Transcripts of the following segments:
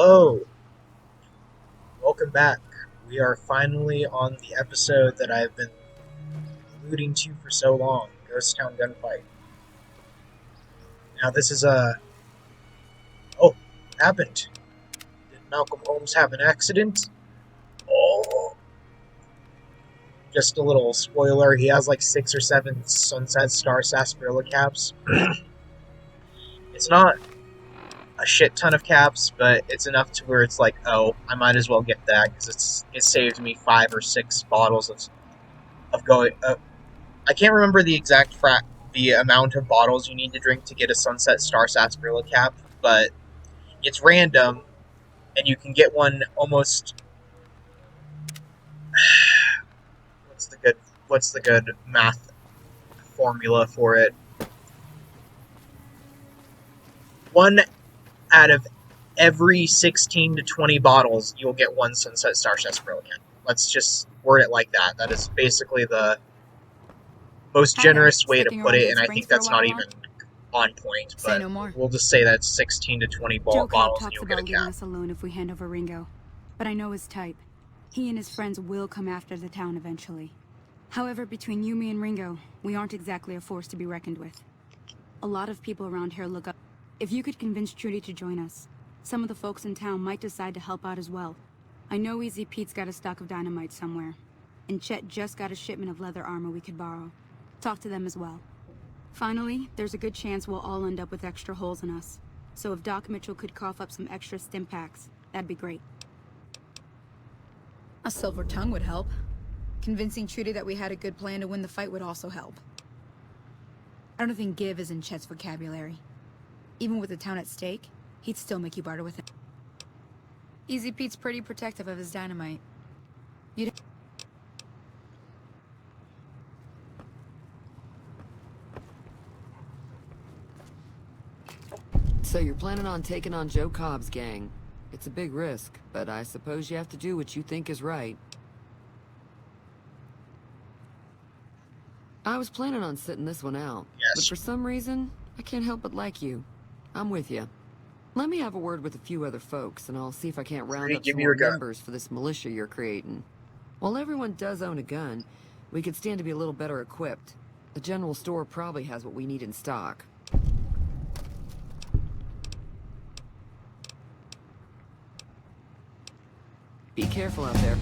Hello, welcome back. We are finally on the episode that I've been alluding to for so long, Ghost Town Gunfight. Now this is oh, what happened? Did Malcolm Holmes have an accident? Oh, just a little spoiler, he has like 6 or 7 Sunset Star Sarsaparilla caps. It's not a shit ton of caps, but it's enough to where it's like, oh, I might as well get that because it saved me 5 or 6 bottles of going. I can't remember the exact the amount of bottles you need to drink to get a Sunset Star Sarsaparilla cap, but it's random, and you can get one almost. What's the good math formula for it? One out of every 16 to 20 bottles, you'll get one Sunset Star Sarsaparilla cap. Let's just word it like that. That is basically the most generous way to put it, and I think that's not even on point, but we'll just say that's 16 to 20 bottles and you'll get a cap. Leaving us alone if we hand over Ringo, but I know his type. He and his friends will come after the town eventually. However, between you, me, and Ringo, we aren't exactly a force to be reckoned with. A lot of people around here look up. If you could convince Trudy to join us, some of the folks in town might decide to help out as well. I know Easy Pete's got a stock of dynamite somewhere, and Chet just got a shipment of leather armor we could borrow. Talk to them as well. Finally, there's a good chance we'll all end up with extra holes in us. So if Doc Mitchell could cough up some extra stim packs, that'd be great. A silver tongue would help. Convincing Trudy that we had a good plan to win the fight would also help. I don't think give is in Chet's vocabulary. Even with the town at stake, he'd still make you barter with him. Easy Pete's pretty protective of his dynamite. So you're planning on taking on Joe Cobb's gang. It's a big risk, but I suppose you have to do what you think is right. I was planning on sitting this one out, but for some reason, I can't help but like you. I'm with you. Let me have a word with a few other folks, and I'll see if I can't round up some more members for this militia you're creating. While everyone does own a gun, we could stand to be a little better equipped. The general store probably has what we need in stock. Be careful out there.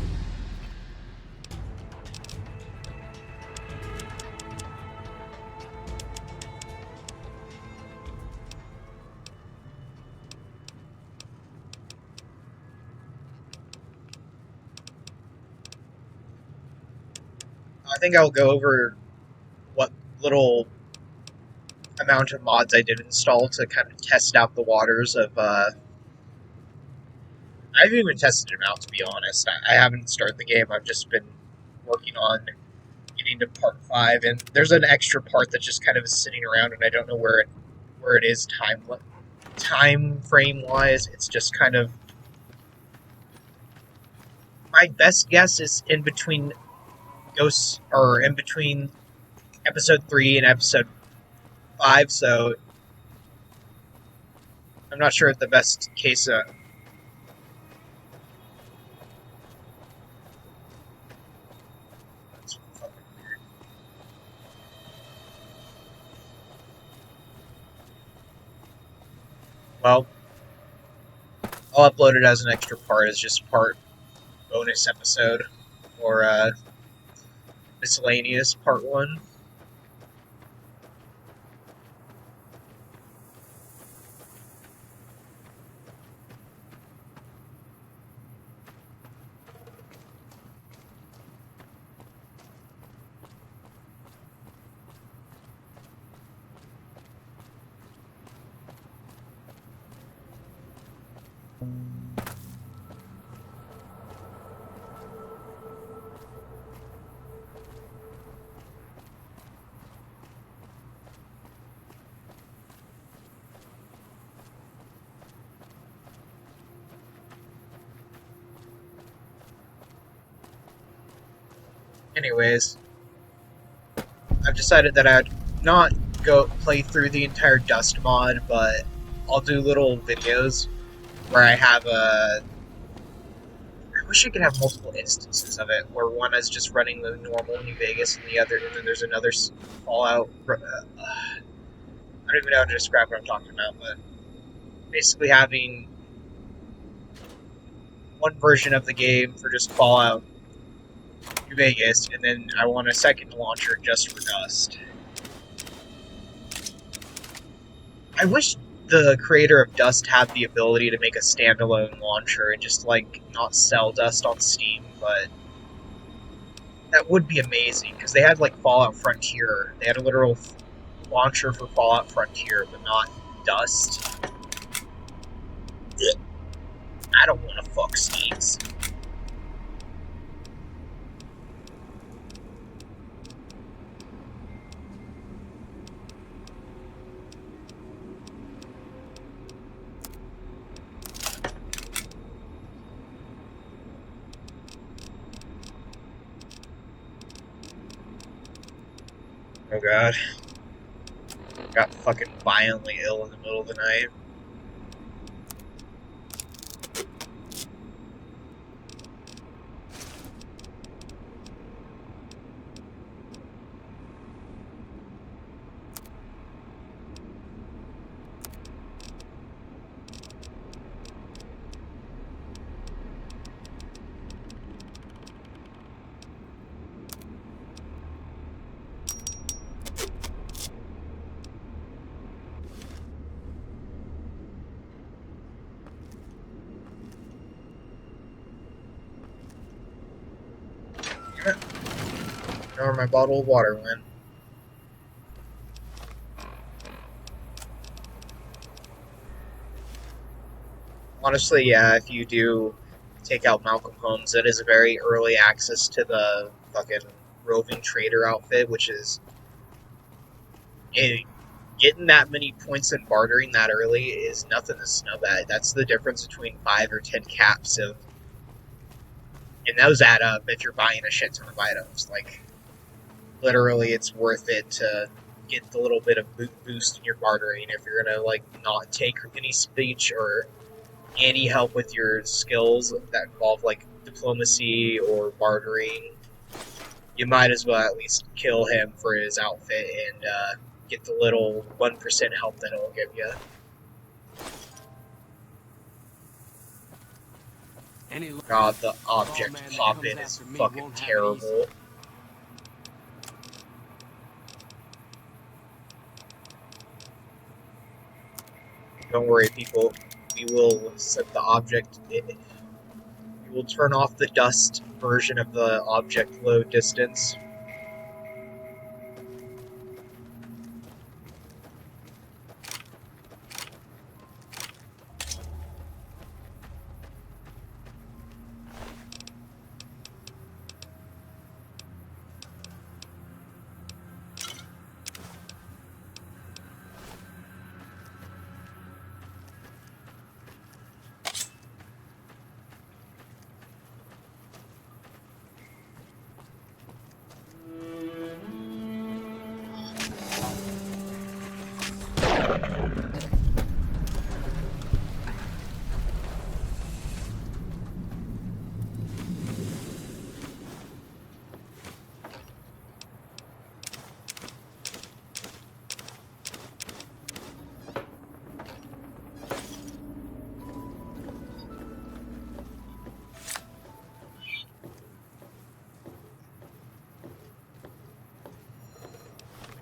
I think I'll go over what little amount of mods I did install to kind of test out the waters of, I haven't even tested them out, to be honest. I haven't started the game. I've just been working on getting to part 5, and there's an extra part that just kind of is sitting around, and I don't know where it is time frame wise. It's just kind of, my best guess is in between episode 3 and episode 5, so I'm not sure if the best case. That's fucking weird. Well, I'll upload it as an extra part, as just part bonus episode, or miscellaneous part 1. Anyways, I've decided that I'd not go play through the entire Dust mod, but I'll do little videos where I have a... I wish I could have multiple instances of it, where one is just running the normal New Vegas, and the other, and then there's another Fallout. I don't even know how to describe what I'm talking about, but basically having one version of the game for just Fallout New Vegas, and then I want a second launcher just for Dust. I wish the creator of Dust had the ability to make a standalone launcher and just, like, not sell Dust on Steam, but that would be amazing, because they had, like, Fallout Frontier. They had a literal launcher for Fallout Frontier, but not Dust. I don't want to fuck Steams. Oh god. Got fucking violently ill in the middle of the night. I don't know where my bottle of water went. Honestly, yeah, if you do take out Malcolm Holmes, that is a very early access to the fucking roving trader outfit, which is... Getting that many points in bartering that early is nothing to snub at. That's the difference between 5 or 10 caps of... And those add up if you're buying a shit ton of items. Like, literally, it's worth it to get the little bit of boost in your bartering if you're gonna, like, not take any speech or any help with your skills that involve, like, diplomacy or bartering. You might as well at least kill him for his outfit and get the little 1% help that it'll give you. God, the object pop-in is fucking terrible. Don't worry, people. We will set the object... We will turn off the Dust version of the object load distance.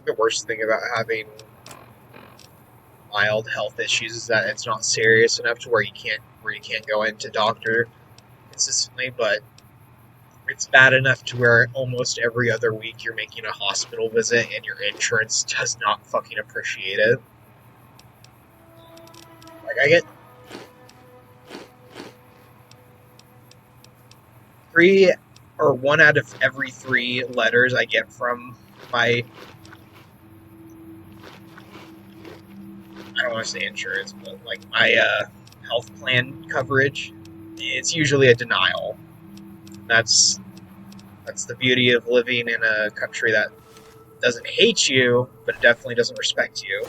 The worst thing about having mild health issues is that it's not serious enough to where you can't go into doctor consistently, but it's bad enough to where almost every other week you're making a hospital visit and your insurance does not fucking appreciate it. Like, I get 3 or 1 out of every 3 letters I get from my... I don't want to say insurance, but like my health plan coverage, it's usually a denial. That's the beauty of living in a country that doesn't hate you, but definitely doesn't respect you.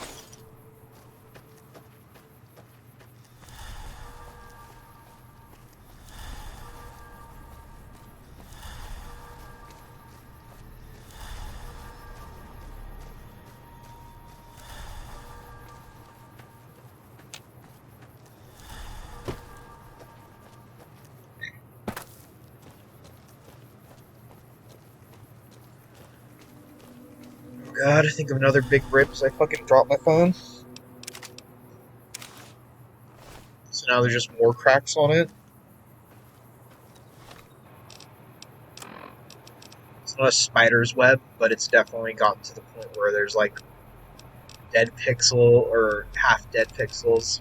god, I think of another big rip as I fucking dropped my phone. So now there's just more cracks on it. It's not a spider's web, but it's definitely gotten to the point where there's like dead pixel or half dead pixels.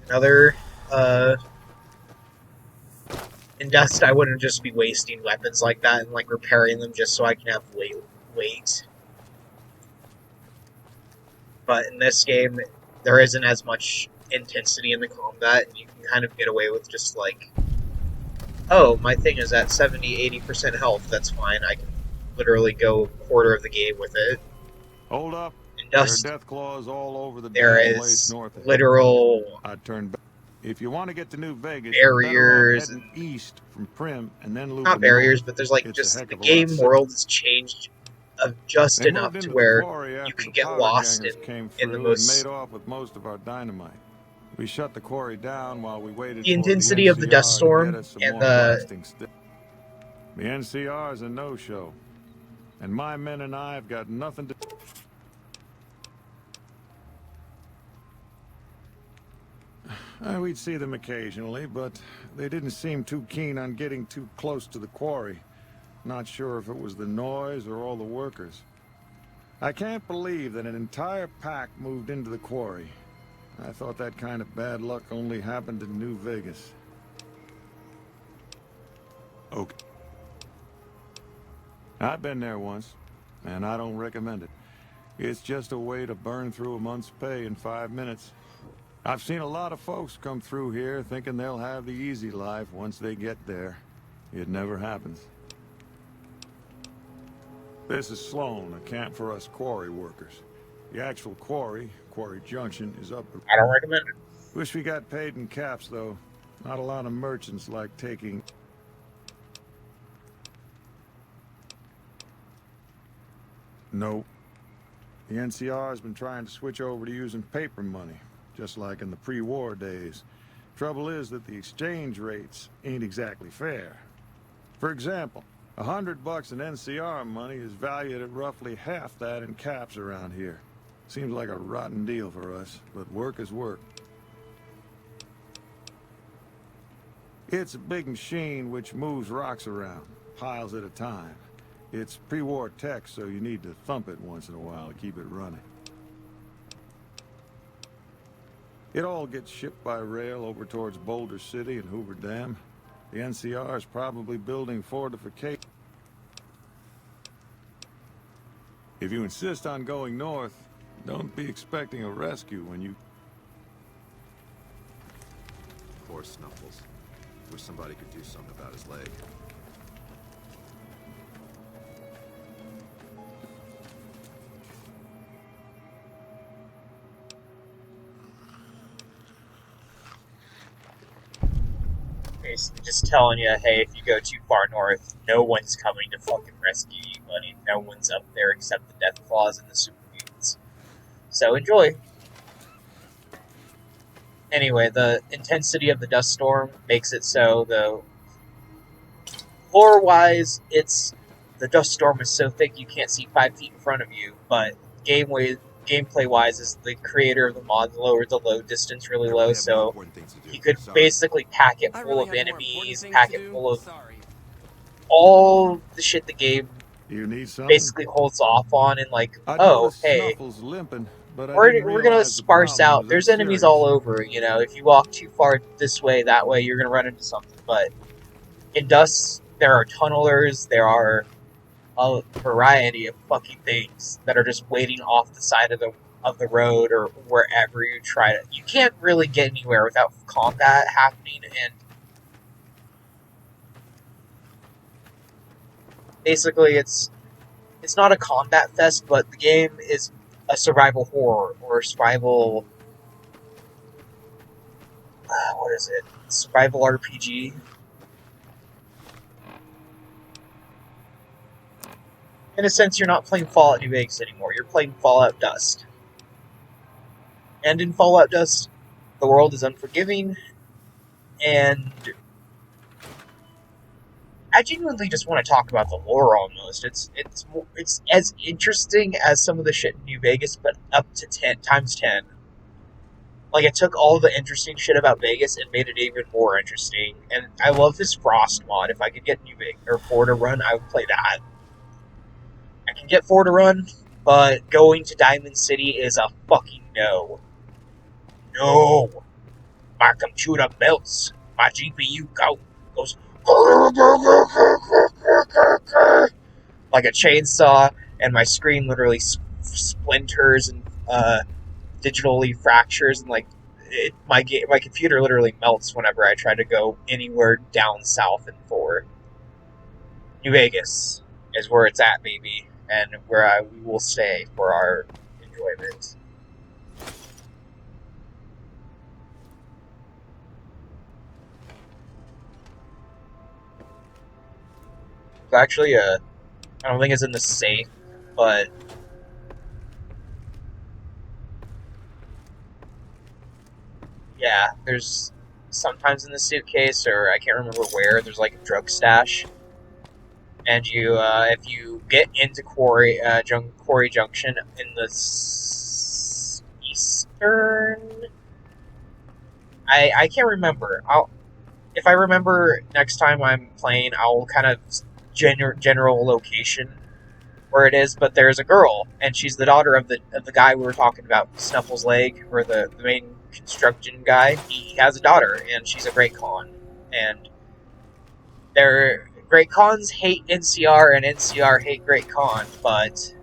Another, in Dust, I wouldn't just be wasting weapons like that and like repairing them just so I can have weight. But in this game, there isn't as much intensity in the combat, and you can kind of get away with just like, oh, my thing is at 70-80% health, that's fine, I can literally go a quarter of the game with it. Hold up. In Dust, there are death claws all over the there is literal I'd turn back. If you want to get to New Vegas, barriers and east from Primm and then loop not barriers, north. but there's like It's just the game world has changed just enough to where you can get lost in the most. Made off with most of our dynamite. We shut the quarry down while we waited. The intensity of the dust storm and the NCR is a no-show, and my men and I have got nothing to. We'd see them occasionally, but they didn't seem too keen on getting too close to the quarry. Not sure if it was the noise or all the workers. I can't believe that an entire pack moved into the quarry. I thought that kind of bad luck only happened in New Vegas. Okay. I've been there once, and I don't recommend it. It's just a way to burn through a month's pay in 5 minutes. I've seen a lot of folks come through here thinking they'll have the easy life once they get there. It never happens. This is Sloan, a camp for us quarry workers. The actual quarry, Quarry Junction, is up. I don't recommend it. Wish we got paid in caps, though. Not a lot of merchants like taking... Nope. The NCR has been trying to switch over to using paper money, just like in the pre-war days. Trouble is that the exchange rates ain't exactly fair. For example, $100 in NCR money is valued at roughly half that in caps around here. Seems like a rotten deal for us, but work is work. It's a big machine which moves rocks around, piles at a time. It's pre-war tech, so you need to thump it once in a while to keep it running. It all gets shipped by rail over towards Boulder City and Hoover Dam. The NCR is probably building fortifications. If you insist on going north, don't be expecting a rescue when you... Poor Snuffles. Wish somebody could do something about his leg. Basically just telling you, hey, if you go too far north, no one's coming to fucking rescue you, buddy. No one's up there except the Death Claws and the Super Mutants. So enjoy. Anyway, the intensity of the dust storm makes it so, though, lore-wise, the dust storm is so thick you can't see 5 feet in front of you, but gameplay-wise, is the creator of the mod lowered the load distance really low, so he could basically pack it full of enemies, pack it full of all the shit the game basically holds off on, and like, oh, hey, we're gonna sparse out. There's enemies all over, you know, if you walk too far this way, that way, you're gonna run into something, but in Dust, there are tunnelers, there are a variety of fucking things that are just waiting off the side of the road or wherever you try to. You can't really get anywhere without combat happening, and basically it's not a combat fest, but the game is a survival horror or a survival, what is it? Survival RPG. In a sense, you're not playing Fallout New Vegas anymore. You're playing Fallout Dust. And in Fallout Dust, the world is unforgiving, and I genuinely just want to talk about the lore almost. It's as interesting as some of the shit in New Vegas, but up to 10 times 10. Like, it took all the interesting shit about Vegas and made it even more interesting. And I love this Frost mod. If I could get New Vegas or 4 to run, I would play that. I can get 4 to run, but going to Diamond City is a fucking no. No. My computer melts. My GPU goes like a chainsaw, and my screen literally splinters and digitally fractures, and like my computer literally melts whenever I try to go anywhere down south in 4. New Vegas is where it's at, baby, and where we will stay for our enjoyment. Actually, I don't think it's in the safe, but yeah, there's sometimes in the suitcase, or I can't remember where, there's like a drug stash, and you, if you get into Quarry Junction in the eastern, I can't remember. If I remember next time I'm playing, I'll kind of general location where it is, but there's a girl, and she's the daughter of the guy we were talking about, Snuffles Leg, or the main construction guy. He has a daughter, and she's a Great Khan, and Great Khans hate NCR, and NCR hate Great Khan, but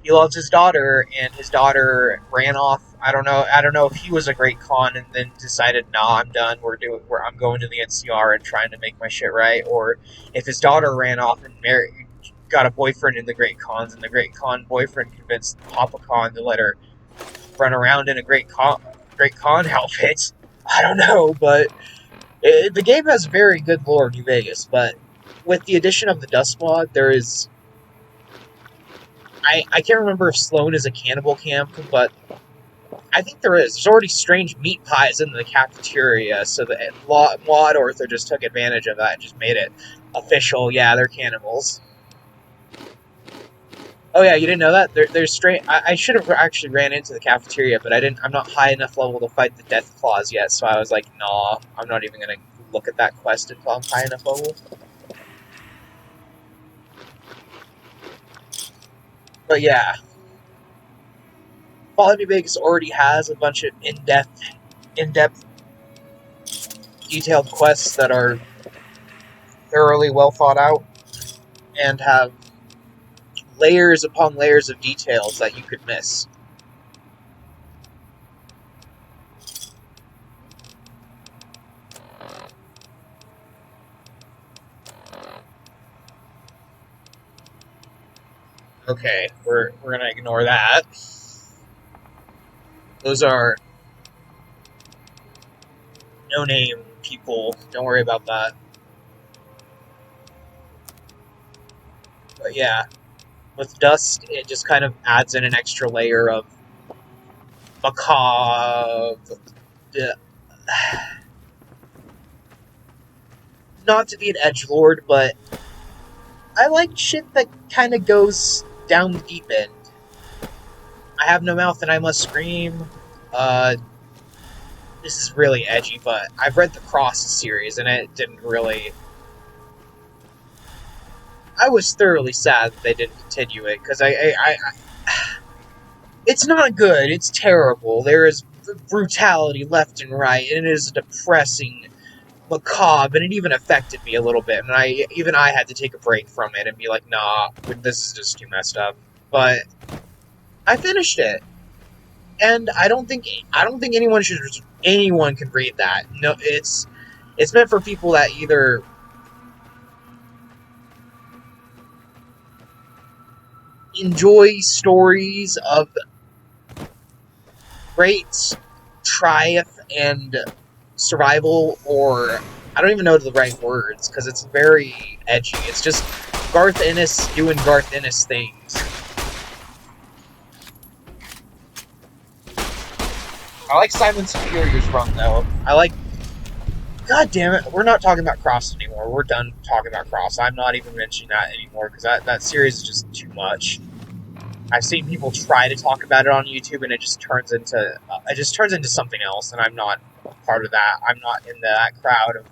he loves his daughter, and his daughter ran off. I don't know if he was a Great Khan and then decided, nah, I'm done. I'm going to the NCR and trying to make my shit right, or if his daughter ran off and got a boyfriend in the Great Khans, and the Great Khan boyfriend convinced Papa Khan to let her run around in a Great Khan outfit. I don't know, but the game has very good lore in New Vegas, but with the addition of the Dust mod, there is... I can't remember if Sloan is a cannibal camp, but I think there is. There's already strange meat pies in the cafeteria, so the mod Arthur just took advantage of that and just made it official. Yeah, they're cannibals. Oh yeah, you didn't know that? There's strange... I should have actually ran into the cafeteria, but I'm not high enough level to fight the Death Claws yet, so I was like, nah, I'm not even gonna look at that quest until I'm high enough level. But yeah, Fallout New Vegas already has a bunch of in-depth, detailed quests that are thoroughly well thought out and have layers upon layers of details that you could miss. Okay, we're gonna ignore that. Those are no-name people. Don't worry about that. But yeah, with Dust, it just kind of adds in an extra layer of macabre. Not to be an edgelord, but I like shit that kind of goes down the deep end. I have no mouth and I must scream. This is really edgy, but I've read the Cross series and it didn't really... I was thoroughly sad that they didn't continue it, because it's not good, it's terrible. There is brutality left and right, and it is depressing, macabre, and it even affected me a little bit, and I had to take a break from it and be like, nah, this is just too messed up. But I finished it, and I don't think anyone can read that. No, it's meant for people that either enjoy stories of great triumph and survival, or I don't even know the right words because it's very edgy. It's just Garth Ennis doing Garth Ennis things. I like Simon Superior's run though. I like. God damn it, we're not talking about Cross anymore. We're done talking about Cross. I'm not even mentioning that anymore because that series is just too much. I've seen people try to talk about it on YouTube, and it just turns into something else, and I'm not part of that. I'm not in that crowd of,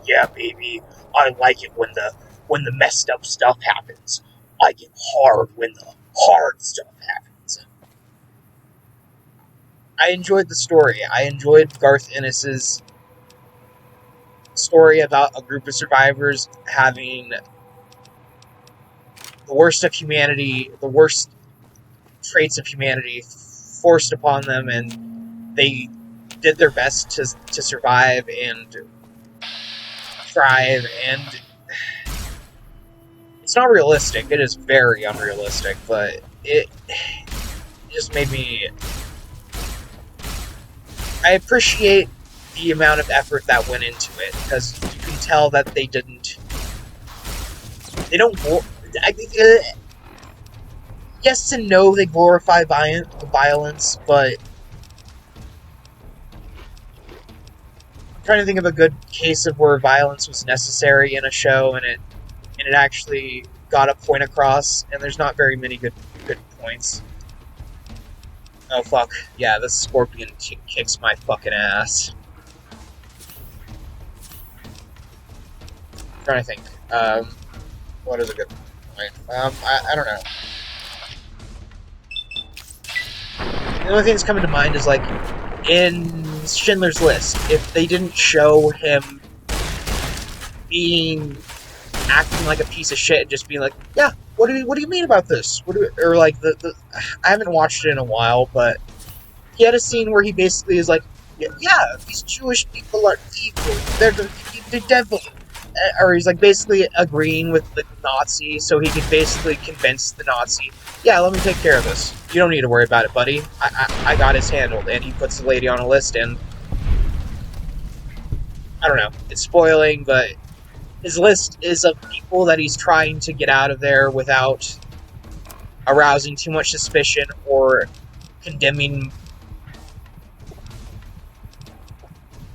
yeah, baby, I like it when the messed up stuff happens. I get hard when the hard stuff happens. I enjoyed the story. I enjoyed Garth Ennis's story about a group of survivors having the worst of humanity, the worst traits of humanity forced upon them, and they did their best to survive and thrive. And it's not realistic. It is very unrealistic, but it just made me... I appreciate the amount of effort that went into it, because you can tell that they don't... yes and no, they glorify violence, but I'm trying to think of a good case of where violence was necessary in a show, and it actually got a point across, and there's not very many good points. Oh fuck, yeah, this scorpion kicks my fucking ass. I'm trying to think, what is a good point? I don't know. The only thing that's coming to mind is, like, in Schindler's List, if they didn't show him acting like a piece of shit and just being like, yeah, what do you mean about this? Or like I haven't watched it in a while, but he had a scene where he basically is like, yeah, these Jewish people are evil. They're the devil. Or he's like basically agreeing with the Nazi, so he could basically convince the Nazi, yeah, let me take care of this. You don't need to worry about it, buddy. I got his handled. And he puts the lady on a list, and I don't know. It's spoiling, but his list is of people that he's trying to get out of there without arousing too much suspicion or condemning.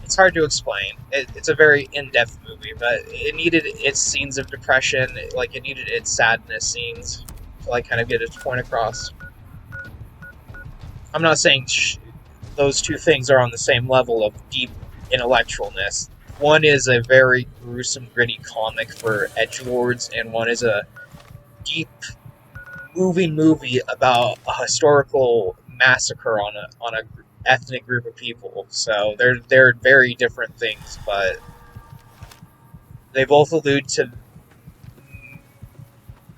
It's hard to explain. It's a very in-depth movie, but it needed its scenes of depression, like it needed its sadness scenes to like kind of get its point across. I'm not saying those two things are on the same level of deep intellectualness. One is a very gruesome, gritty comic for edgelords, and one is a deep, moving movie about a historical massacre on a ethnic group of people. So they're very different things, but they both allude to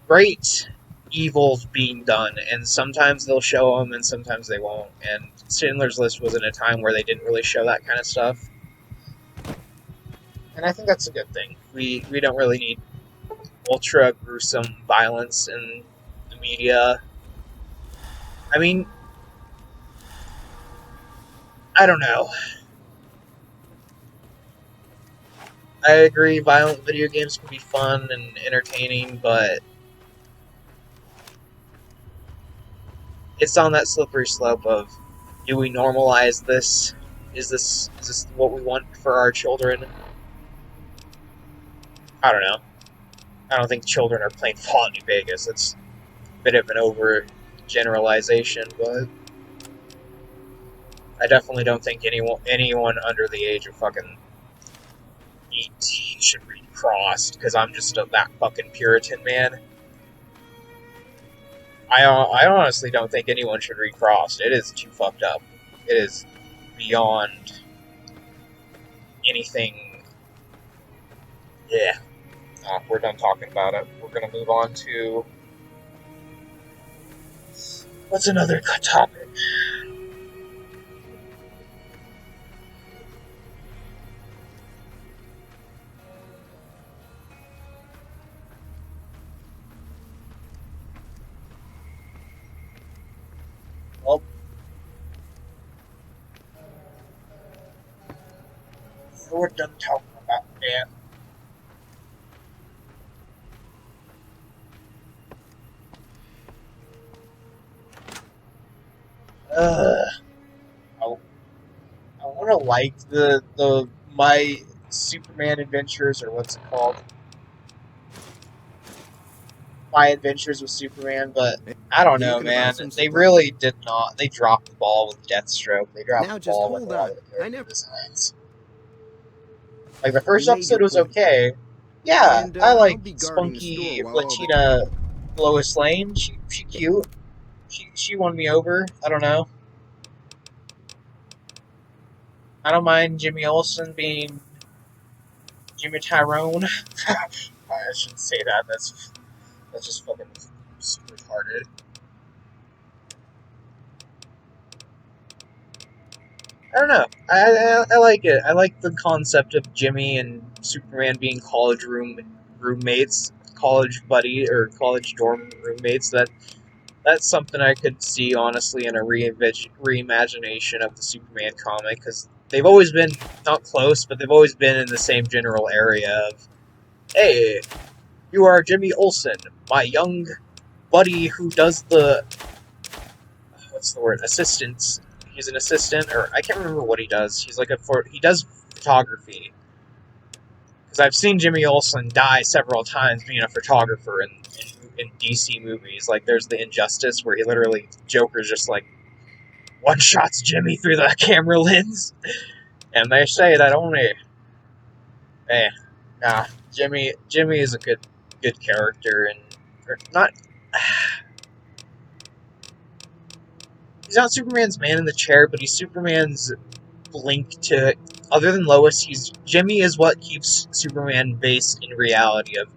great evils being done, and sometimes they'll show them, and sometimes they won't. And Schindler's List was in a time where they didn't really show that kind of stuff. And I think that's a good thing. We don't really need ultra gruesome violence in the media. I mean, I don't know. I agree, violent video games can be fun and entertaining, but it's on that slippery slope of, do we normalize this? Is this what we want for our children? I don't know. I don't think children are playing Fallout New Vegas. It's a bit of an overgeneralization, but I definitely don't think anyone under the age of fucking 18 should read Crossed, because I'm just that fucking Puritan, man. I honestly don't think anyone should read Crossed. It is too fucked up. It is beyond anything. Yeah. We're done talking about it. We're gonna move on to... what's another topic? We're done talking about that. I want to like the My Superman Adventures, or what's it called? My Adventures with Superman, but I don't know, man. They really did not. They dropped the ball with Deathstroke. They dropped the ball with a lot of the character designs. Like, the first episode was okay. Yeah, I like spunky Latina Lois Lane. She cute. She won me over. I don't know. I don't mind Jimmy Olsen being Jimmy Tyrone. I shouldn't say that. That's just fucking super retarded. I don't know. I like it. I like the concept of Jimmy and Superman being college roommates, college buddy or college dorm roommates. That's something I could see honestly in a reimagination of the Superman comic, because they've always been not close, but they've always been in the same general area of, hey, you are Jimmy Olsen, my young buddy who does the assistants. He's an assistant, or I can't remember what he does. He's like he does photography. Because I've seen Jimmy Olsen die several times being a photographer in DC movies. Like, there's the Injustice where he literally, Joker's just like one-shots Jimmy through the camera lens. And they say that only... Jimmy is a good character, and... Or not... He's not Superman's man in the chair, but he's Superman's link to... Other than Lois, Jimmy is what keeps Superman based in reality of,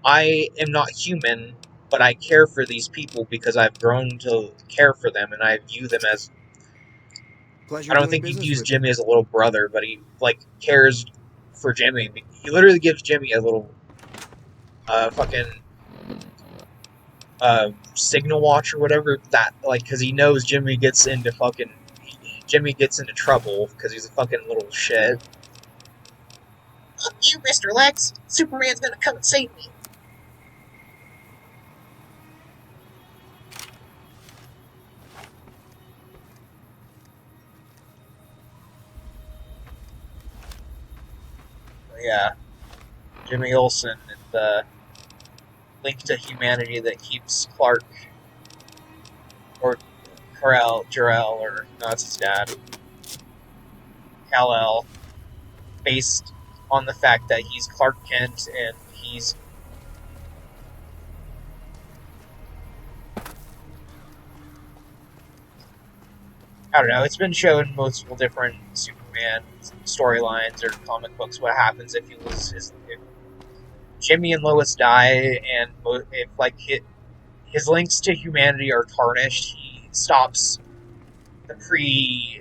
I am not human, but I care for these people because I've grown to care for them, and I view them as... I don't think he views Jimmy as a little brother, but he, like, cares for Jimmy. He literally gives Jimmy a little, fucking, signal watch or whatever, that, like, because he knows Jimmy gets into trouble, because he's a fucking little shit. Fuck you, Mr. Lex! Superman's gonna come and save me! Yeah, Jimmy Olsen, the link to humanity that keeps Clark, or Jor-El, or no, it's his dad, Kal-El, based on the fact that he's Clark Kent and he's I don't know, it's been shown in multiple different Superman storylines or comic books what happens if if Jimmy and Lois die, and if like his links to humanity are tarnished, he stops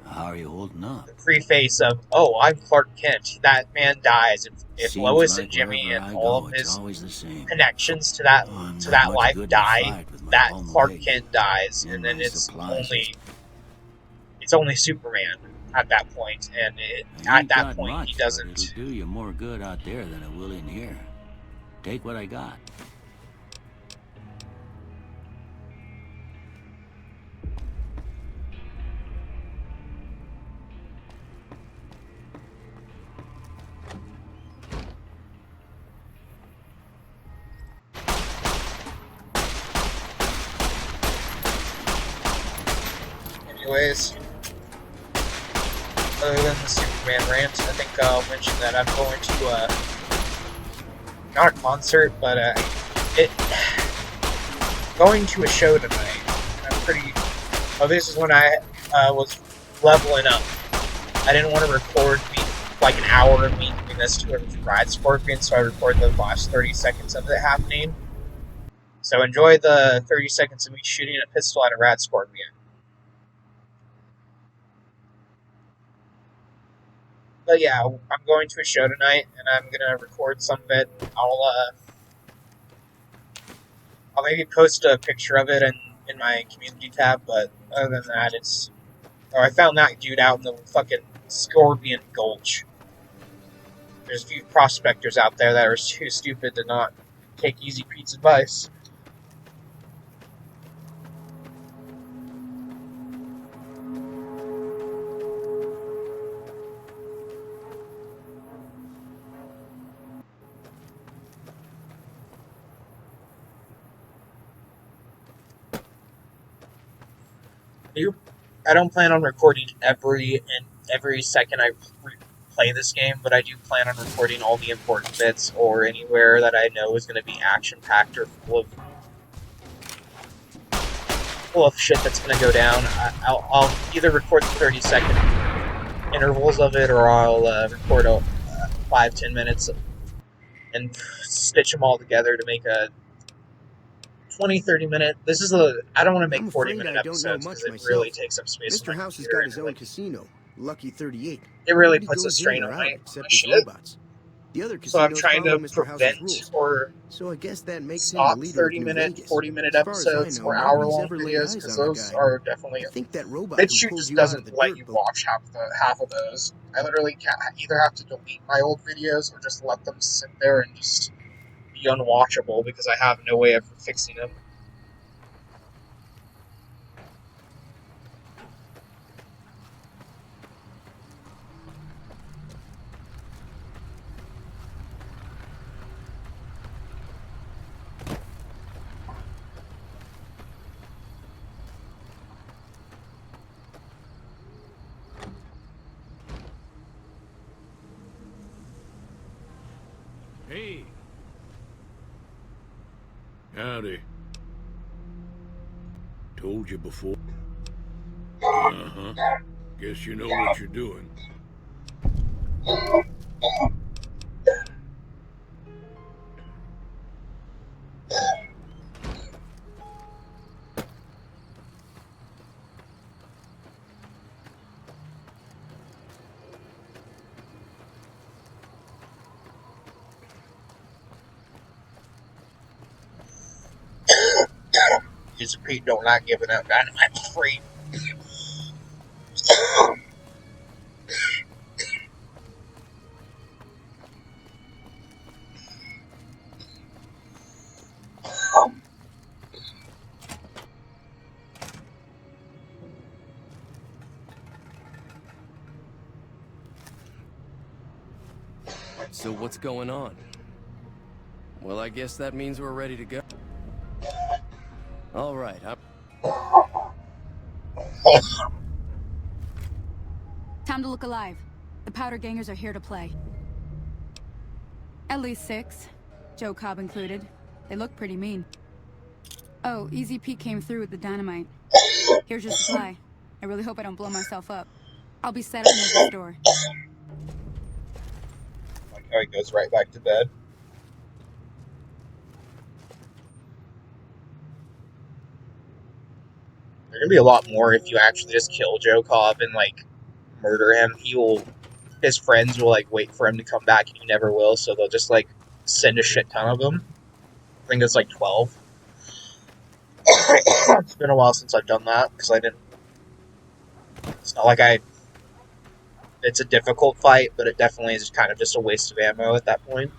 How are you holding up? The preface of, oh, I'm Clark Kent. That man dies. If Lois and Jimmy and all of his connections to that life die, that Clark Kent dies, and then it's only Superman at that point, and at that point he doesn't. It'll do you more good out there than it will in here. Take what I got. Anyways, other than the Superman rant, I think I'll mention that I'm going to, not a concert, but, going to a show tonight. This is when I, was leveling up. I didn't want to record like an hour of me doing this to Rad Scorpion, so I recorded the last 30 seconds of it happening. So enjoy the 30 seconds of me shooting a pistol at a Rad Scorpion. But yeah, I'm going to a show tonight, and I'm gonna record some of it. I'll maybe post a picture of it in my community tab, but other than that, I found that dude out in the fucking Scorpion Gulch. There's a few prospectors out there that are too stupid to not take Easy Pete's advice. I don't plan on recording every second I play this game, but I do plan on recording all the important bits or anywhere that I know is going to be action-packed or full of shit that's going to go down. I'll either record the 30-second intervals of it, or I'll record 5-10 minutes and stitch them all together to make a 20-30 minute. I don't want to make 40-minute episodes because it really takes up space. Mr. House has got his own casino, Lucky 38. It really puts a strain on my shit. So I'm trying to prevent or so I guess that makes stop 30-minute, 40-minute episodes or hour-long videos, because those are definitely. BitChute just doesn't let you watch half of those. I literally either have to delete my old videos or just let them sit there and just be unwatchable because I have no way of fixing them. Hey. Howdy. Told you before. Uh-huh. Guess you know what you're doing. Pete don't like giving out dynamite for free. So what's going on? Well, I guess that means we're ready to go. All right. Time to look alive. The Powder Gangers are here to play. At least 6, Joe Cobb included. They look pretty mean. Oh, Easy Pete came through with the dynamite. Here's your supply. I really hope I don't blow myself up. I'll be set up near the store. Like how he goes right back to bed. There's gonna be a lot more if you actually just kill Joe Cobb and, like, murder him. His friends will, like, wait for him to come back, and he never will, so they'll just, like, send a shit ton of them. I think it's, like, 12. It's been a while since I've done that, because I didn't... It's not like it's a difficult fight, but it definitely is kind of just a waste of ammo at that point.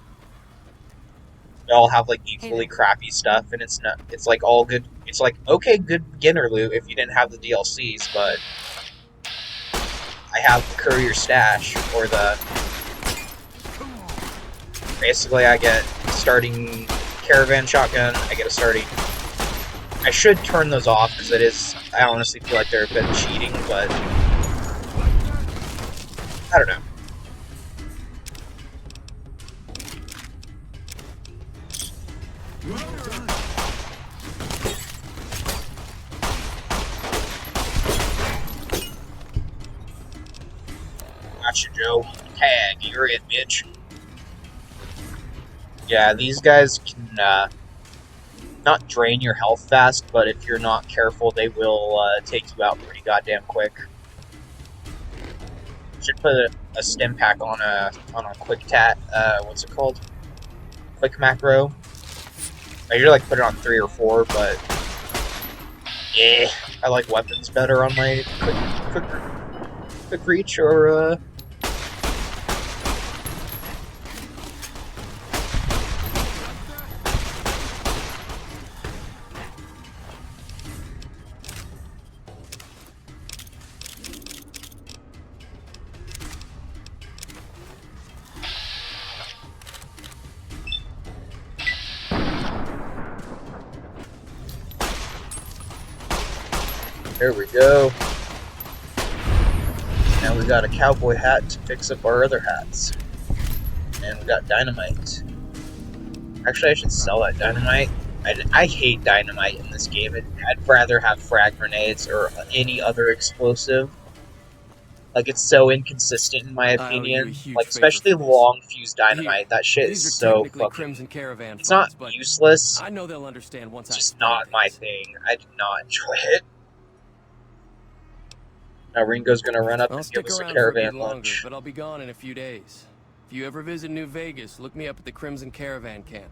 They all have, like, equally crappy stuff, and it's like all good. It's like, okay, good beginner loot if you didn't have the DLCs, but I have the courier stash, or basically I get starting caravan shotgun, I get a starting, I should turn those off, because I honestly feel like they're a bit cheating, but I don't know. Gotcha, Joe. Tag, you're it, bitch. Yeah, these guys can not drain your health fast, but if you're not careful, they will take you out pretty goddamn quick. Should put a stim pack on a quick tat. What's it called? Quick macro. I usually like put it on 3 or 4, but yeah, I like weapons better on my quick reach or There we go. Now we got a cowboy hat to fix up our other hats. And we got dynamite. Actually, I should sell that dynamite. I hate dynamite in this game. I'd rather have frag grenades or any other explosive. Like, it's so inconsistent in my opinion. Like, especially long fuse dynamite. That shit is so fucking... Crimson Caravan it's not funds, useless. I know they'll understand once it's just not my thing. I do not enjoy it. Now Ringo's gonna run up and give us a caravan lunch. But I'll be gone in a few days. If you ever visit New Vegas, look me up at the Crimson Caravan camp.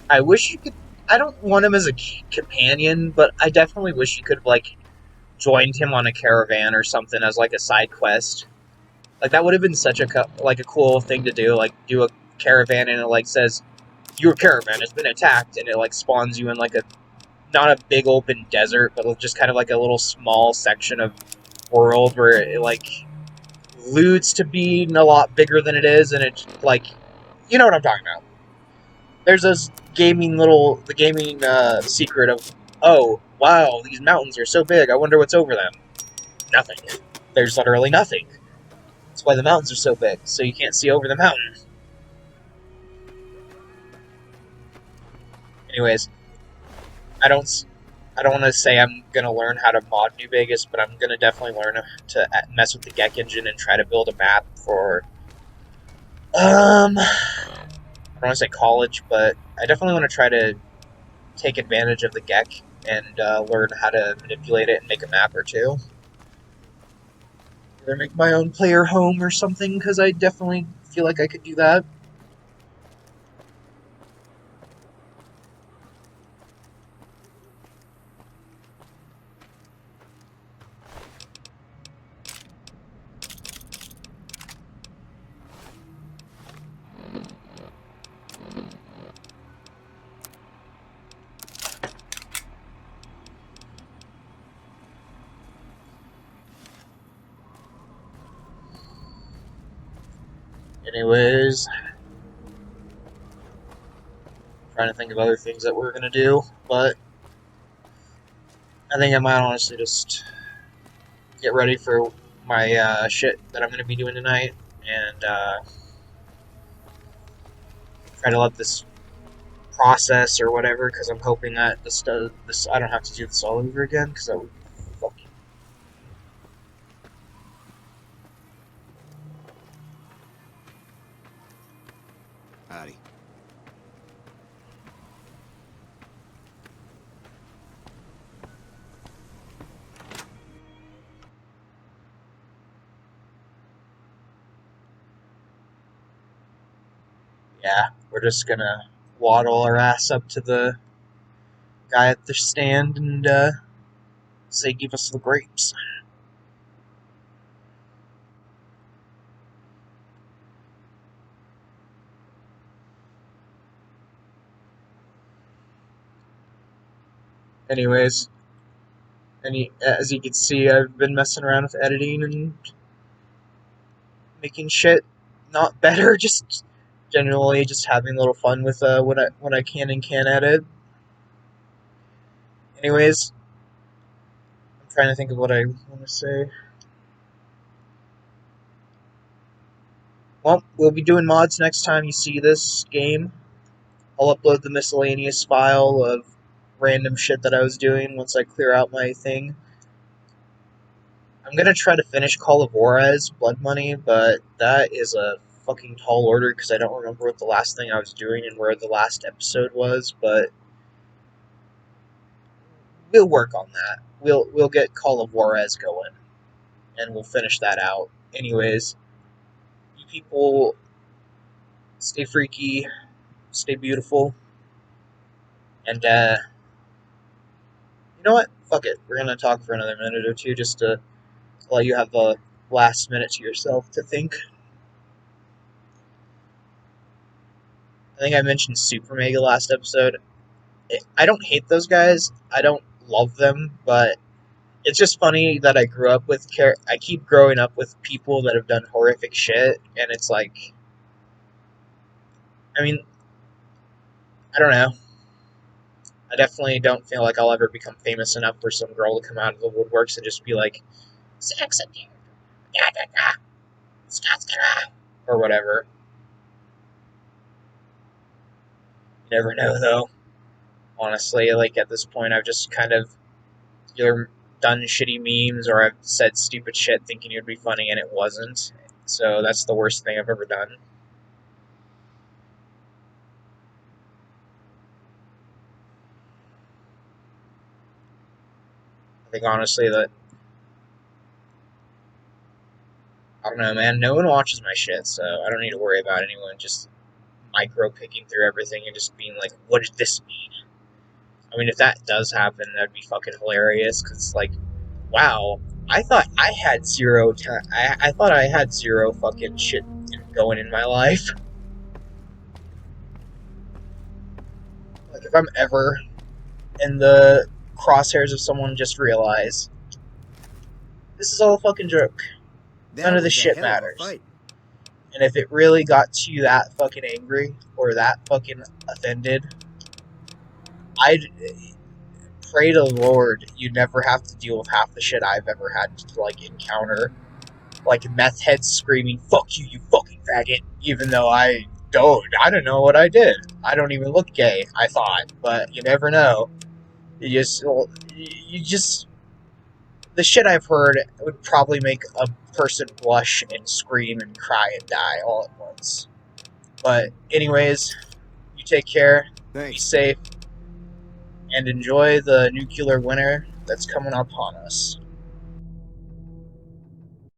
I wish you could... I don't want him as a companion, but I definitely wish you could have, like, joined him on a caravan or something as, like, a side quest. Like, that would have been such a, like, a cool thing to do. Like, do a caravan and it, like, says, your caravan has been attacked, and it, like, spawns you in, like, a... not a big open desert, but just kind of, like, a little small section of world where it, like, loots to be a lot bigger than it is, and it's, like... You know what I'm talking about. There's this gaming secret of, oh, wow, these mountains are so big, I wonder what's over them. Nothing. There's literally nothing. That's why the mountains are so big, so you can't see over the mountain. Anyways, I don't want to say I'm gonna learn how to mod New Vegas, but I'm gonna definitely learn to mess with the GECK engine and try to build a map for, I don't want to say college, but I definitely want to try to take advantage of the GECK and learn how to manipulate it and make a map or two. Either make my own player home or something, because I definitely feel like I could do that. Anyways, trying to think of other things that we're gonna do, but I think I might honestly just get ready for my shit that I'm gonna be doing tonight, and try to let this process or whatever, because I'm hoping that this I don't have to do this all over again, because that would fucking... Howdy. Yeah, we're just gonna waddle our ass up to the guy at the stand and say, give us the grapes. Anyways, as you can see, I've been messing around with editing and making shit not better, just generally just having a little fun with what I can and can't edit. Anyways, I'm trying to think of what I want to say. Well, we'll be doing mods next time you see this game. I'll upload the miscellaneous file of random shit that I was doing once I clear out my thing. I'm gonna try to finish Call of Juarez Blood Money, but that is a fucking tall order because I don't remember what the last thing I was doing and where the last episode was, but we'll work on that. We'll get Call of Juarez going, and we'll finish that out. Anyways, you people stay freaky, stay beautiful, and you know what? Fuck it. We're gonna talk for another minute or two just to let you have the last minute to yourself to think. I think I mentioned Super Mega last episode. I don't hate those guys. I don't love them, but it's just funny that I keep growing up with people that have done horrific shit, and it's like, I mean, I don't know. I definitely don't feel like I'll ever become famous enough for some girl to come out of the woodworks and just be like, sex appeal, or whatever. You never know, though. Honestly, like, at this point, I've just kind of either done shitty memes or I've said stupid shit thinking it would be funny and it wasn't. So that's the worst thing I've ever done. I think, honestly, that... I don't know, man. No one watches my shit, so I don't need to worry about anyone just micro-picking through everything and just being like, what does this mean? I mean, if that does happen, that'd be fucking hilarious, because, like, wow, I thought I had zero I thought I had zero fucking shit going in my life. Like, if I'm ever in the crosshairs of someone, just realize this is all a fucking joke. None of the shit matters. And if it really got you that fucking angry or that fucking offended, I'd pray to the Lord you never have to deal with half the shit I've ever had to, like, encounter. Like, meth heads screaming, fuck you, you fucking faggot, even though I don't know what I did. I don't even look gay, I thought, but you never know. You just, the shit I've heard would probably make a person blush and scream and cry and die all at once. But anyways, you take care, be safe, and enjoy the nuclear winter that's coming upon us.